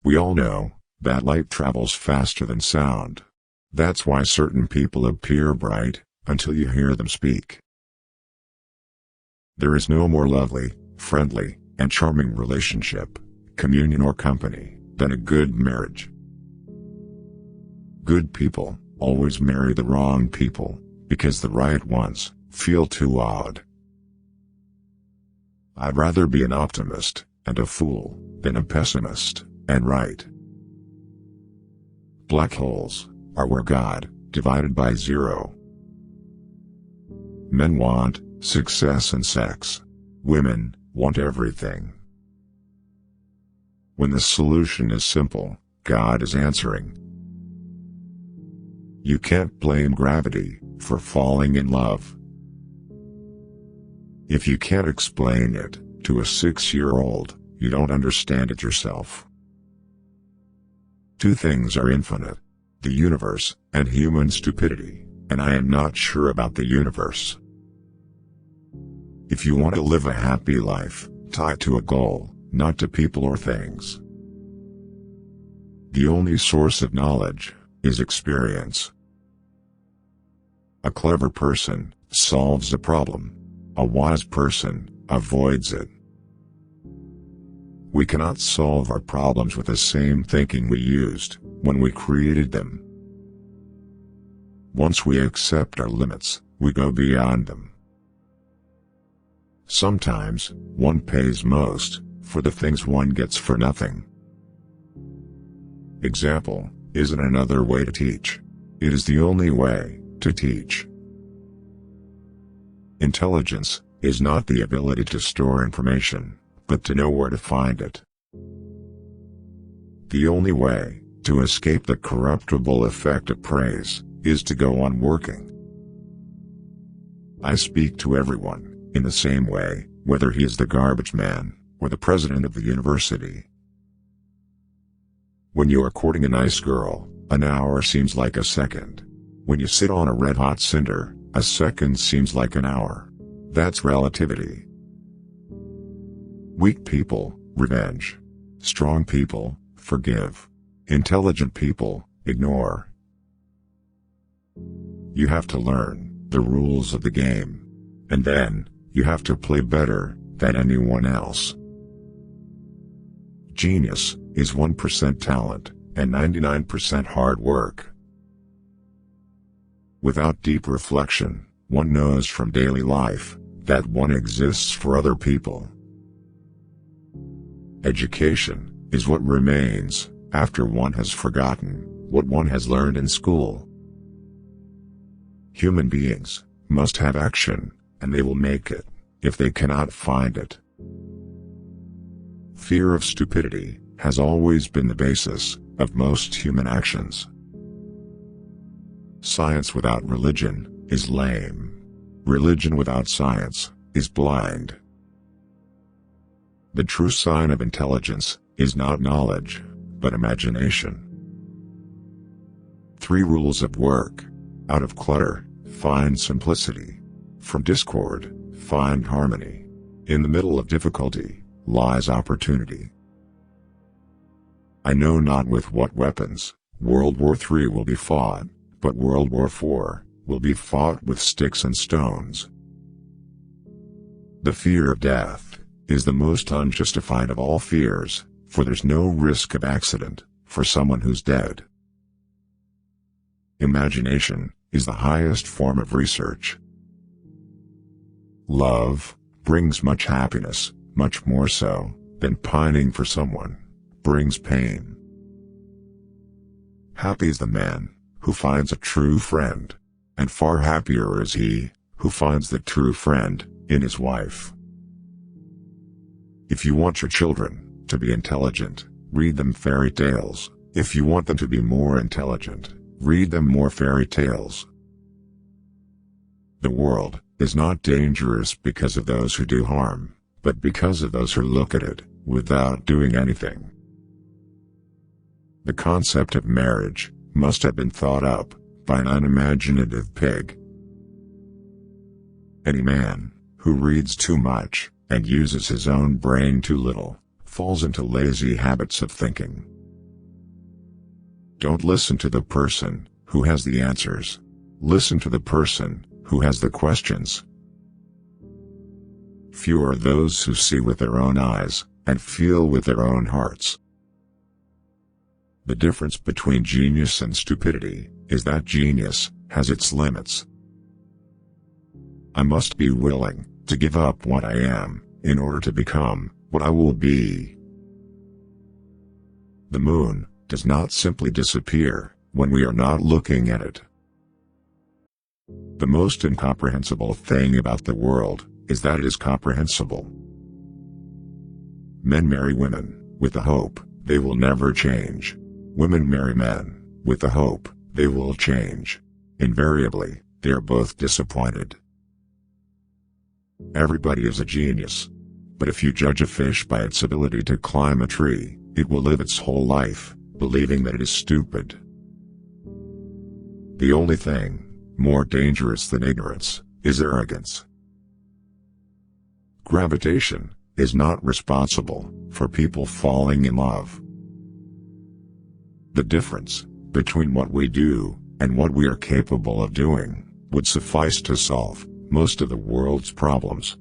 We all know that light travels faster than sound. That's why certain people appear bright until you hear them speak. There is no more lovely, friendly, and charming relationship, communion or company, than a good marriage. Good people always marry the wrong people, because the right ones feel too odd. I'd rather be an optimist and a fool than a pessimist and right. Black holes are where God divided by zero. Men want success and sex. Women want everything. When the solution is simple, God is answering. You can't blame gravity for falling in love. If you can't explain it to a 6-year-old, you don't understand it yourself. Two things are infinite: the universe and human stupidity, and I am not sure about the universe. If you want to live a happy life, tie it to a goal, not to people or things. The only source of knowledge is experience. A clever person solves a problem. A wise person avoids it. We cannot solve our problems with the same thinking we used when we created them. Once we accept our limits, we go beyond them. Sometimes, one pays most for the things one gets for nothing. Example isn't another way to teach. It is the only way to teach. Intelligence is not the ability to store information, but to know where to find it. The only way to escape the corruptible effect of praise is to go on working. I speak to everyone in the same way, whether he is the garbage man or the president of the university. When you are courting a nice girl, an hour seems like a second. When you sit on a red-hot cinder, a second seems like an hour. That's relativity. Weak people, revenge. Strong people, forgive. Intelligent people, ignore. You have to learn the rules of the game. And then, you have to play better than anyone else. Genius is 1% talent and 99% hard work. Without deep reflection, one knows from daily life that one exists for other people. Education is what remains after one has forgotten what one has learned in school. Human beings must have action, and they will make it if they cannot find it. Fear of stupidity has always been the basis of most human actions. Science without religion is lame. Religion without science is blind. The true sign of intelligence is not knowledge, but imagination. 3 rules of work. Out of clutter, find simplicity. From discord, find harmony. In the middle of difficulty lies opportunity. I know not with what weapons World War III will be fought, but World War IV will be fought with sticks and stones. The fear of death is the most unjustified of all fears, for there's no risk of accident for someone who's dead. Imagination is the highest form of research. Love brings much happiness, much more so than pining for someone brings pain. Happy is the man who finds a true friend, and far happier is he who finds the true friend in his wife. If you want your children to be intelligent, read them fairy tales. If you want them to be more intelligent, read them more fairy tales. The world is not dangerous because of those who do harm, but because of those who look at it without doing anything. The concept of marriage must have been thought up by an unimaginative pig. Any man who reads too much and uses his own brain too little falls into lazy habits of thinking. Don't listen to the person who has the answers. Listen to the person who has the questions. Few are those who see with their own eyes and feel with their own hearts. The difference between genius and stupidity is that genius has its limits. I must be willing to give up what I am in order to become what I will be. The moon does not simply disappear when we are not looking at it. The most incomprehensible thing about the world is that it is comprehensible. Men marry women with the hope they will never change. Women marry men with the hope they will change. Invariably, they are both disappointed. Everybody is a genius. But if you judge a fish by its ability to climb a tree, it will live its whole life believing that it is stupid. The only thing more dangerous than ignorance is arrogance. Gravitation is not responsible for people falling in love. The difference between what we do and what we are capable of doing would suffice to solve most of the world's problems.